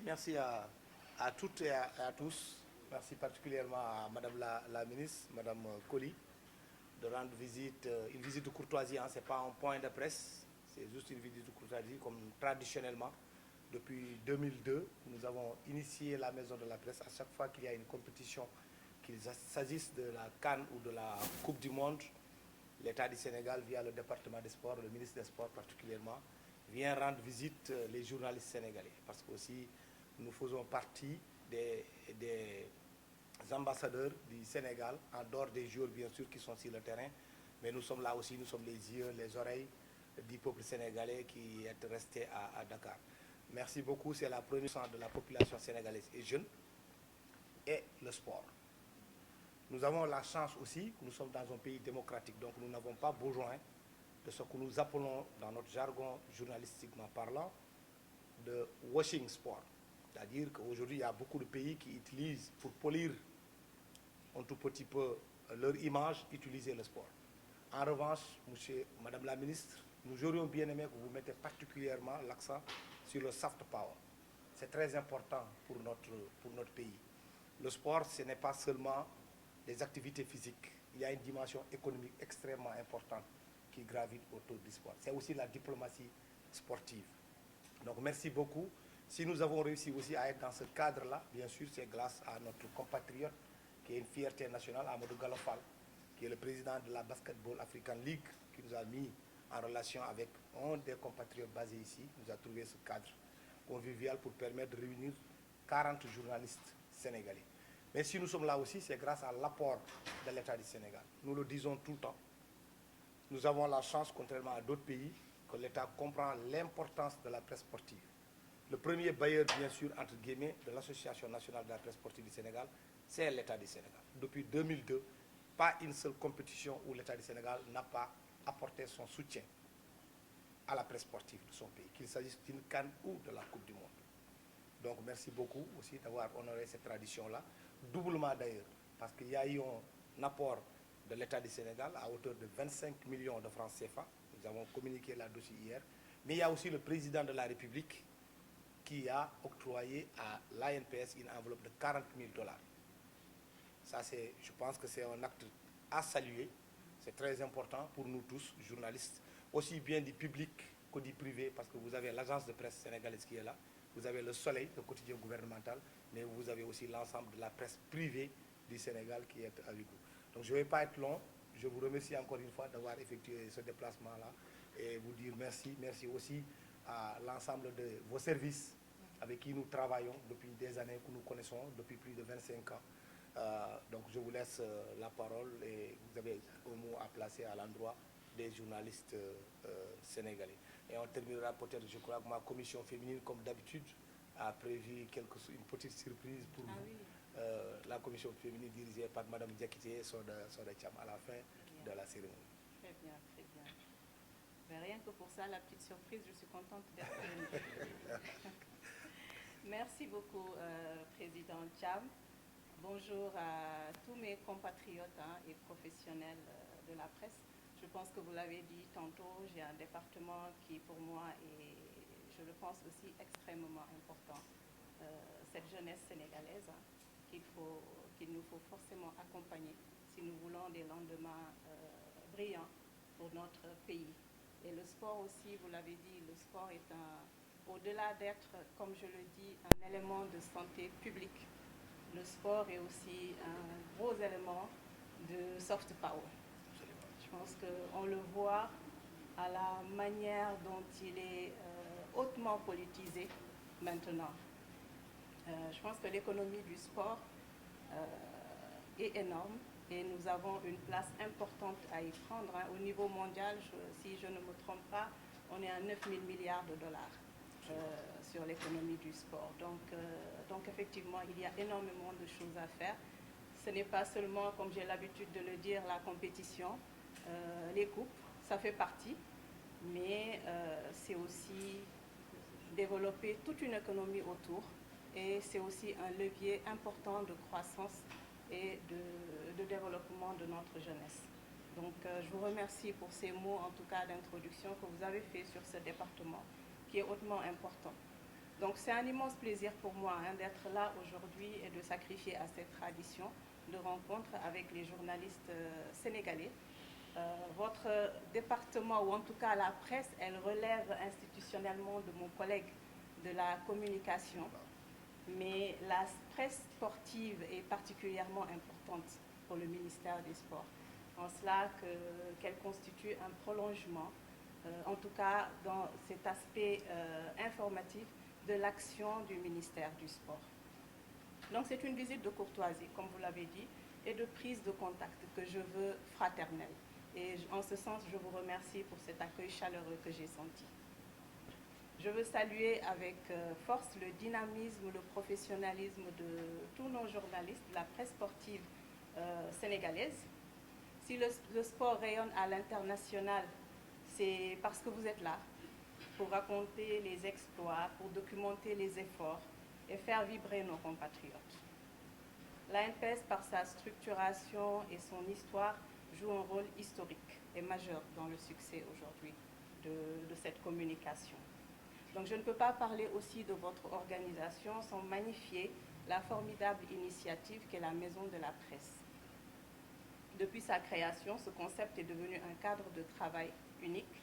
merci à toutes et à tous. Merci particulièrement à Madame la ministre, Madame Colli, de rendre visite, une visite de courtoisie. Ce n'est pas un point de presse, c'est juste une visite de courtoisie, comme traditionnellement. Depuis 2002, nous avons initié la Maison de la Presse. À chaque fois qu'il y a une compétition, qu'il s'agisse de la CAN ou de la Coupe du Monde, l'État du Sénégal, via le département des sports, le ministre des Sports particulièrement, vient rendre visite les journalistes sénégalais. Parce que aussi, nous faisons partie des ambassadeurs du Sénégal, en dehors des joueurs bien sûr qui sont sur le terrain. Mais nous sommes là aussi, nous sommes les yeux, les oreilles du peuple sénégalais qui est resté à Dakar. Merci beaucoup, c'est la première chose de la population sénégalaise et jeune, et le sport. Nous avons la chance aussi que nous sommes dans un pays démocratique, donc nous n'avons pas besoin de ce que nous appelons dans notre jargon journalistiquement parlant de washing sport. C'est-à-dire qu'aujourd'hui, il y a beaucoup de pays qui utilisent, pour polir un tout petit peu leur image, utiliser le sport. En revanche, Madame la ministre, nous aurions bien aimé que vous mettez particulièrement l'accent sur le soft power. C'est très important pour notre pays. Le sport, ce n'est pas seulement des activités physiques. Il y a une dimension économique extrêmement importante qui gravite autour du sport. C'est aussi la diplomatie sportive. Donc merci beaucoup. Si nous avons réussi aussi à être dans ce cadre-là, bien sûr, c'est grâce à notre compatriote qui est une fierté nationale, Amadou Gallo Fall, qui est le président de la Basketball African League, qui nous a mis en relation avec un des compatriotes basés ici. Il nous a trouvé ce cadre convivial pour permettre de réunir 40 journalistes sénégalais. Mais si nous sommes là aussi, c'est grâce à l'apport de l'État du Sénégal. Nous le disons tout le temps. Nous avons la chance, contrairement à d'autres pays, que l'État comprend l'importance de la presse sportive. Le premier bailleur, bien sûr, entre guillemets, de l'Association nationale de la presse sportive du Sénégal, c'est l'État du Sénégal. Depuis 2002, pas une seule compétition où l'État du Sénégal n'a pas apporté son soutien à la presse sportive de son pays, qu'il s'agisse d'une CAN ou de la Coupe du Monde. Donc merci beaucoup aussi d'avoir honoré cette tradition-là, doublement d'ailleurs, parce qu'il y a eu un apport de l'État du Sénégal à hauteur de 25 millions de francs CFA. Nous avons communiqué là-dessus hier. Mais il y a aussi le président de la République qui a octroyé à l'ANPS une enveloppe de 40 000 $. Ça, je pense que c'est un acte à saluer. C'est très important pour nous tous, journalistes, aussi bien du public que du privé, parce que vous avez l'agence de presse sénégalaise qui est là, vous avez le Soleil, le quotidien gouvernemental, mais vous avez aussi l'ensemble de la presse privée du Sénégal qui est avec vous. Donc je ne vais pas être long. Je vous remercie encore une fois d'avoir effectué ce déplacement-là et vous dire merci. Merci aussi à l'ensemble de vos services avec qui nous travaillons depuis des années, que nous connaissons depuis plus de 25 ans. Donc je vous laisse la parole et vous avez un mot à placer à l'endroit des journalistes sénégalais. Et on terminera peut-être, je crois que ma commission féminine, comme d'habitude, a prévu une petite surprise pour vous. Oui. La commission féminine dirigée par Mme Diakité Soda Cham à la fin de la cérémonie. Très bien, très bien. Mais rien que pour ça, la petite surprise, je suis contente d'être venue. Merci beaucoup, Président Cham. Bonjour à tous mes compatriotes et professionnels de la presse. Je pense que vous l'avez dit tantôt, j'ai un département qui pour moi est, je le pense aussi, extrêmement important. Cette jeunesse sénégalaise qu'il nous faut forcément accompagner si nous voulons des lendemains brillants pour notre pays. Et le sport aussi, vous l'avez dit, le sport est au-delà d'être, comme je le dis, un élément de santé publique. Le sport est aussi un gros élément de soft power. Je pense qu'on le voit à la manière dont il est hautement politisé maintenant. Je pense que l'économie du sport est énorme et nous avons une place importante à y prendre. Au niveau mondial, si je ne me trompe pas, on est à 9 000 milliards de dollars sur l'économie du sport. Donc effectivement, il y a énormément de choses à faire. Ce n'est pas seulement, comme j'ai l'habitude de le dire, la compétition, les coupes, ça fait partie, mais c'est aussi développer toute une économie autour. Et c'est aussi un levier important de croissance et de développement de notre jeunesse. Donc je vous remercie pour ces mots, en tout cas d'introduction, que vous avez fait sur ce département, qui est hautement important. Donc c'est un immense plaisir pour moi d'être là aujourd'hui et de sacrifier à cette tradition de rencontre avec les journalistes sénégalais. Votre département, ou en tout cas la presse, elle relève institutionnellement de mon collègue de la communication, mais la presse sportive est particulièrement importante pour le ministère des Sports, en cela qu'elle constitue un prolongement, en tout cas dans cet aspect informatif, de l'action du ministère du Sport. Donc c'est une visite de courtoisie, comme vous l'avez dit, et de prise de contact que je veux fraternelle. Et en ce sens, je vous remercie pour cet accueil chaleureux que j'ai senti. Je veux saluer avec force le dynamisme, le professionnalisme de tous nos journalistes de la presse sportive sénégalaise. Si le sport rayonne à l'international, c'est parce que vous êtes là pour raconter les exploits, pour documenter les efforts et faire vibrer nos compatriotes. L'ANPS, par sa structuration et son histoire, joue un rôle historique et majeur dans le succès aujourd'hui de cette communication. Donc je ne peux pas parler aussi de votre organisation sans magnifier la formidable initiative qu'est la Maison de la Presse. Depuis sa création, ce concept est devenu un cadre de travail unique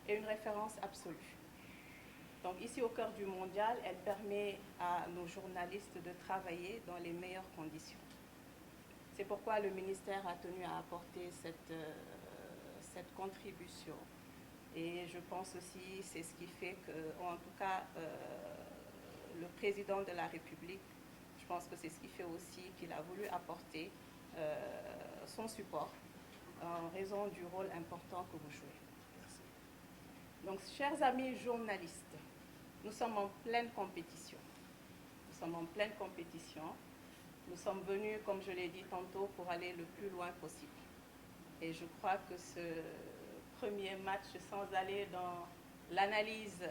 et une référence absolue. Donc ici au cœur du mondial, elle permet à nos journalistes de travailler dans les meilleures conditions. C'est pourquoi le ministère a tenu à apporter cette contribution. Et je pense aussi, c'est ce qui fait que, en tout cas, le président de la République, je pense que c'est ce qui fait aussi qu'il a voulu apporter son support en raison du rôle important que vous jouez. Merci. Donc, chers amis journalistes, nous sommes en pleine compétition. Nous sommes en pleine compétition. Nous sommes venus, comme je l'ai dit tantôt, pour aller le plus loin possible. Et je crois que ce premier match, sans aller dans l'analyse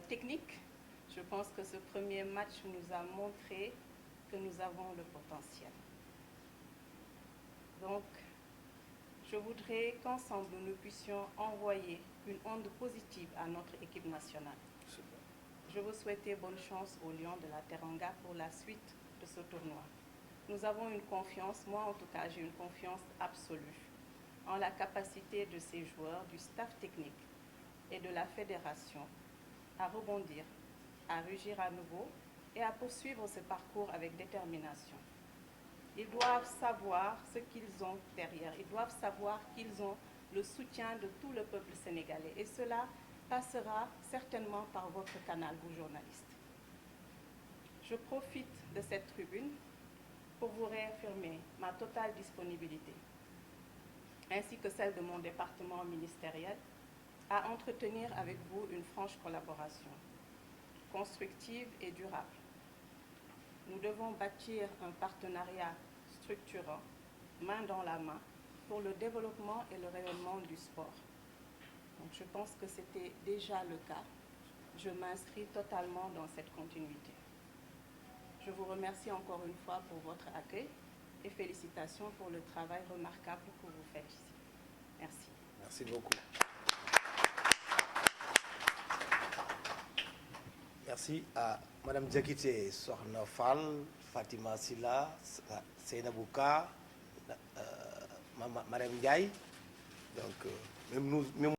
technique, je pense que ce premier match nous a montré que nous avons le potentiel. Donc, je voudrais qu'ensemble nous puissions envoyer une onde positive à notre équipe nationale. Super. Je vous souhaite bonne chance aux Lions de la Teranga pour la suite de ce tournoi. Nous avons une confiance, moi en tout cas j'ai une confiance absolue en la capacité de ces joueurs, du staff technique et de la fédération à rebondir, à rugir à nouveau et à poursuivre ce parcours avec détermination. Ils doivent savoir ce qu'ils ont derrière. Ils doivent savoir qu'ils ont le soutien de tout le peuple sénégalais. Et cela passera certainement par votre canal, vous journalistes. Je profite de cette tribune pour vous réaffirmer ma totale disponibilité, ainsi que celle de mon département ministériel, à entretenir avec vous une franche collaboration, constructive et durable. Nous devons bâtir un partenariat structurant, main dans la main, pour le développement et le rayonnement du sport. Donc, je pense que c'était déjà le cas. Je m'inscris totalement dans cette continuité. Je vous remercie encore une fois pour votre accueil et félicitations pour le travail remarquable que vous faites ici. Merci. Merci beaucoup. Merci à Mme Diakité Sokhna Fall, Fatima Silla, Seynabou Ka, Mme Ndiaye. Donc, même nous, même